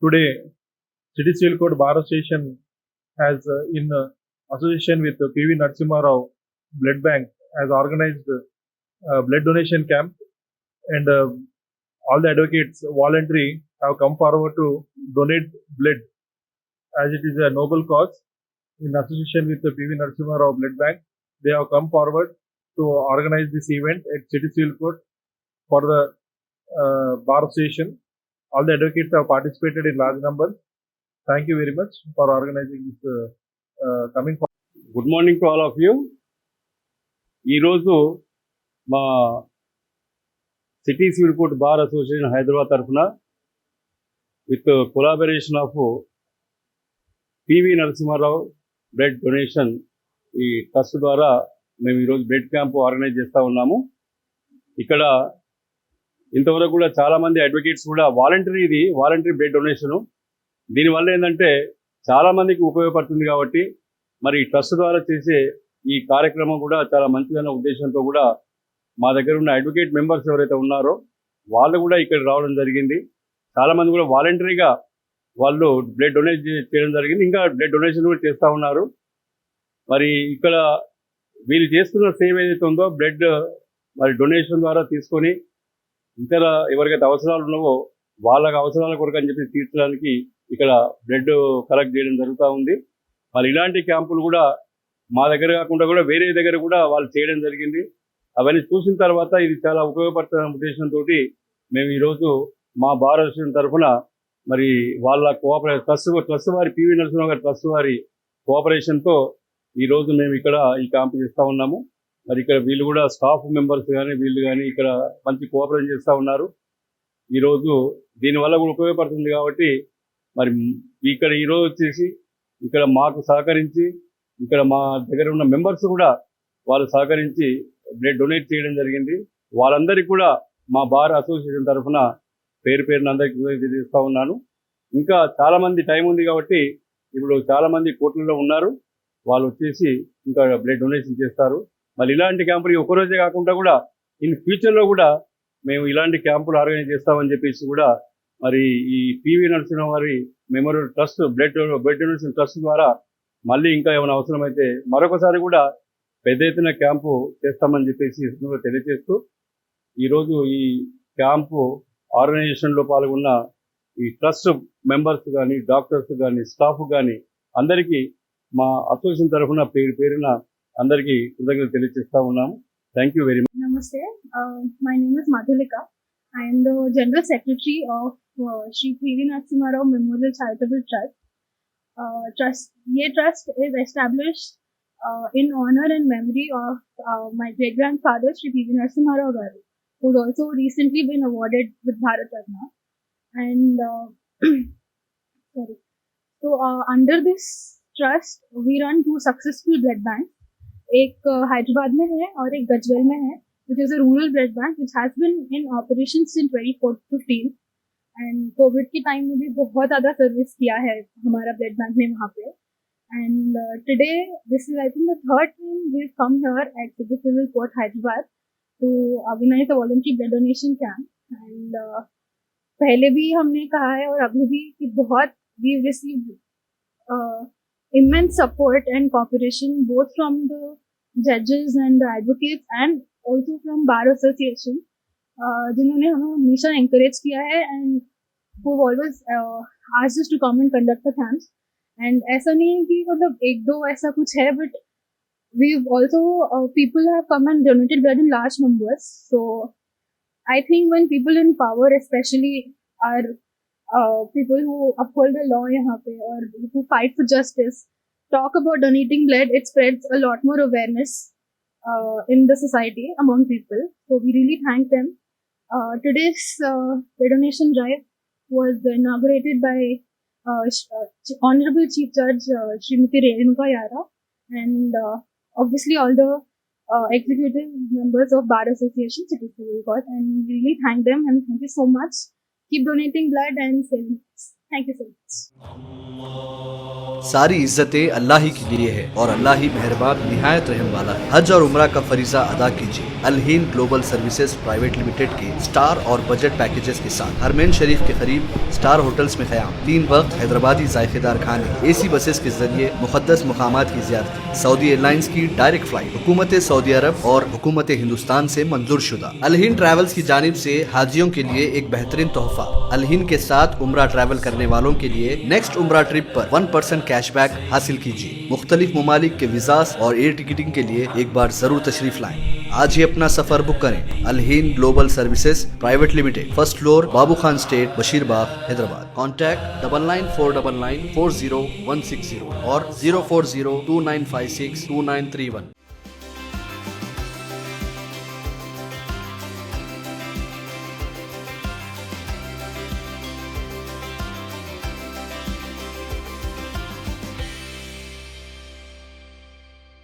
Today, City Steel Court Bar Association has, in association with PV Narasimha Rao Blood Bank, has organized a blood donation camp, and all the advocates voluntary have come forward to donate blood, as it is a noble cause. In association with the PV Narasimha Rao Blood Bank, they have come forward to organize this event at City Steel Court for the Bar Association. All the advocates have participated in large numbers. Thank you very much for organizing this coming. Good morning to all of you. ఈరోజు మా city civil court bar association Hyderabad తరఫున with collaboration of PV Narasimha Rao blood donation ఈ trust ద్వారా మేము ఈరోజు blood camp organise చేస్తూ ఉన్నాము. ఇక్కడ ఇంతవరకు కూడా చాలామంది అడ్వకేట్స్ కూడా వాలంటరీ బ్లడ్ డొనేషను, దీనివల్ల ఏంటంటే చాలామందికి ఉపయోగపడుతుంది. కాబట్టి మరి ట్రస్ట్ ద్వారా చేసే ఈ కార్యక్రమం కూడా చాలా మంచిదన్న ఉద్దేశంతో కూడా మా దగ్గర ఉన్న అడ్వకేట్ మెంబర్స్ ఎవరైతే ఉన్నారో వాళ్ళు కూడా ఇక్కడ రావడం జరిగింది. చాలామంది కూడా వాలంటరీగా వాళ్ళు బ్లడ్ డొనేట్ చేయడం జరిగింది. ఇంకా బ్లడ్ డొనేషన్ కూడా చేస్తూ ఉన్నారు. మరి ఇక్కడ వీళ్ళు చేస్తున్న సేవ ఏదైతే ఉందో బ్లడ్ మరి డొనేషన్ ద్వారా తీసుకొని ఇతర ఎవరికైతే అవసరాలు ఉన్నావో వాళ్ళకి అవసరాల కొరకు అని చెప్పి తీర్చడానికి ఇక్కడ బ్లడ్ కలెక్ట్ చేయడం జరుగుతూ ఉంది. మరి ఇలాంటి క్యాంపులు కూడా మా దగ్గర కాకుండా కూడా వేరే దగ్గర కూడా వాళ్ళు చేయడం జరిగింది. అవన్నీ చూసిన తర్వాత ఇది చాలా ఉపయోగపడుతున్న ఉద్దేశంతో మేము ఈరోజు మా బార్ అసోసియేషన్ తరఫున మరి వాళ్ళ ట్రస్ట్ వారి పివి నరసింహ గారి ట్రస్ట్ వారి కోఆపరేషన్తో ఈరోజు మేము ఇక్కడ ఈ క్యాంపు చేస్తూ ఉన్నాము. మరి ఇక్కడ వీళ్ళు కూడా స్టాఫ్ మెంబర్స్ కానీ వీళ్ళు కానీ ఇక్కడ మంచి కోఆపరేషన్ చేస్తూ ఉన్నారు. ఈరోజు దీనివల్ల కూడా ఉపయోగపడుతుంది. కాబట్టి మరి ఇక్కడ ఈరోజు వచ్చేసి ఇక్కడ మాకు సహకరించి ఇక్కడ మా దగ్గర ఉన్న మెంబర్స్ కూడా వాళ్ళు సహకరించి బ్లడ్ డొనేట్ చేయడం జరిగింది. వాళ్ళందరికీ కూడా మా బార్ అసోసియేషన్ తరఫున పేరున అందరికీ తెలియజేస్తూ ఉన్నాను. ఇంకా చాలామంది టైం ఉంది కాబట్టి ఇప్పుడు చాలామంది కోర్టులలో ఉన్నారు, వాళ్ళు వచ్చేసి ఇంకా బ్లడ్ డొనేషన్ చేస్తారు. మరి ఇలాంటి క్యాంపులు ఒకరోజే కాకుండా కూడా ఇన్ ఫ్యూచర్లో కూడా మేము ఇలాంటి క్యాంపులు ఆర్గనైజ్ చేస్తామని చెప్పేసి కూడా మరి ఈ పివి నరసింహ వారి memorial trust blood donation trust ద్వారా మళ్ళీ ఇంకా ఏమైనా అవసరమైతే మరొకసారి కూడా పెద్ద ఎత్తున క్యాంపు చేస్తామని చెప్పేసి తెలియజేస్తూ ఈరోజు ఈ క్యాంపు ఆర్గనైజేషన్లో పాల్గొన్న ఈ ట్రస్ట్ మెంబర్స్ కానీ డాక్టర్స్ కానీ స్టాఫ్ కానీ అందరికీ మా అసోసియేషన్ తరఫున పేరున అందరికీ కృతజ్ఞతలు తెలియజేస్తా ఉన్నాము. Thank you very much. నమస్తే, my name is Madhulika. I am the General Secretary of Shri P.V. Narasimha Rao Memorial Charitable Trust. Ye trust is established in honor and memory of my great grandfather Shri P.V. Narasimha Rao Garu, who's also recently been awarded with Bharat Ratna. And sorry. So under this trust, we run two successful blood banks. एक हैदराबाद में है और एक गजवेल में है, which is a rural blood bank which has been in operation since 2015. And Covid के time में भी बहुत ज़्यादा सर्विस किया है हमारा ब्लड बैंक ने वहाँ पे. And today this is I think the third time we have come here at City Civil Court Hyderabad to organise a voluntary blood donation camp. And पहले भी हमने कहा है और अभी भी कि बहुत we received immense support and cooperation both from the judges and the advocates and also from bar association, जिन्होंने हमें हमेशा encourage किया है and who always asked us to come and conduct the camps. and ऐसा नहीं है कि मतलब एक दो ऐसा कुछ है, but we've also people have come and donated blood in large numbers. So I think when people in power especially are people who uphold the law यहाँ पे और who fight for justice talk about donating blood, it spreads a lot more awareness in the society among people. So we really thank them. Today's donation drive was inaugurated by Honorable Chief Judge Srimati Renuka Yara and obviously all the executive members of Bar Association City Civil Court, and we really thank them and thank you so much. Keep donating blood and saving lives. Thank you so much. सारी इज्जतें अल्लाह ही के लिए है और अल्लाह ही मेहरबान निहायत रहम वाला है। हज और उम्रा का फरीज़ा अदा कीजिए। अलहीन ग्लोबल सर्विसेज प्राइवेट लिमिटेड के स्टार और बजट पैकेजेस के साथ हरमैन शरीफ के करीब स्टार होटल्स में क़याम, 3 वक्त हैदराबादी जायकेदार खाने, AC बसेस के जरिए मुक़द्दस मुकामात की ज़ियारत, सऊदी एयरलाइंस की डायरेक्ट फ्लाइट, हुकूमत सऊदी अरब और हुकूमत हिंदुस्तान से मंजूर शुदा। अलहीन ट्रैवल्स की जानिब से हाजियों के लिए एक बेहतरीन तोहफा। अलहीन के साथ उम्रा ट्रैवल करने वालों के लिए नेक्स्ट उम्रा ट्रिप पर 1% कैशबैक हासिल कीजिए। मुख्तलिफ ममालिक के वीज़ास और एयर टिकटिंग के लिए एक बार जरूर तशरीफ लाएं। आज ही अपना सफर बुक करें। Alheen global services private limited, first floor, Babu Khan estate, Basheerbagh, Hyderabad. Contact 9949940160 और 04029562931।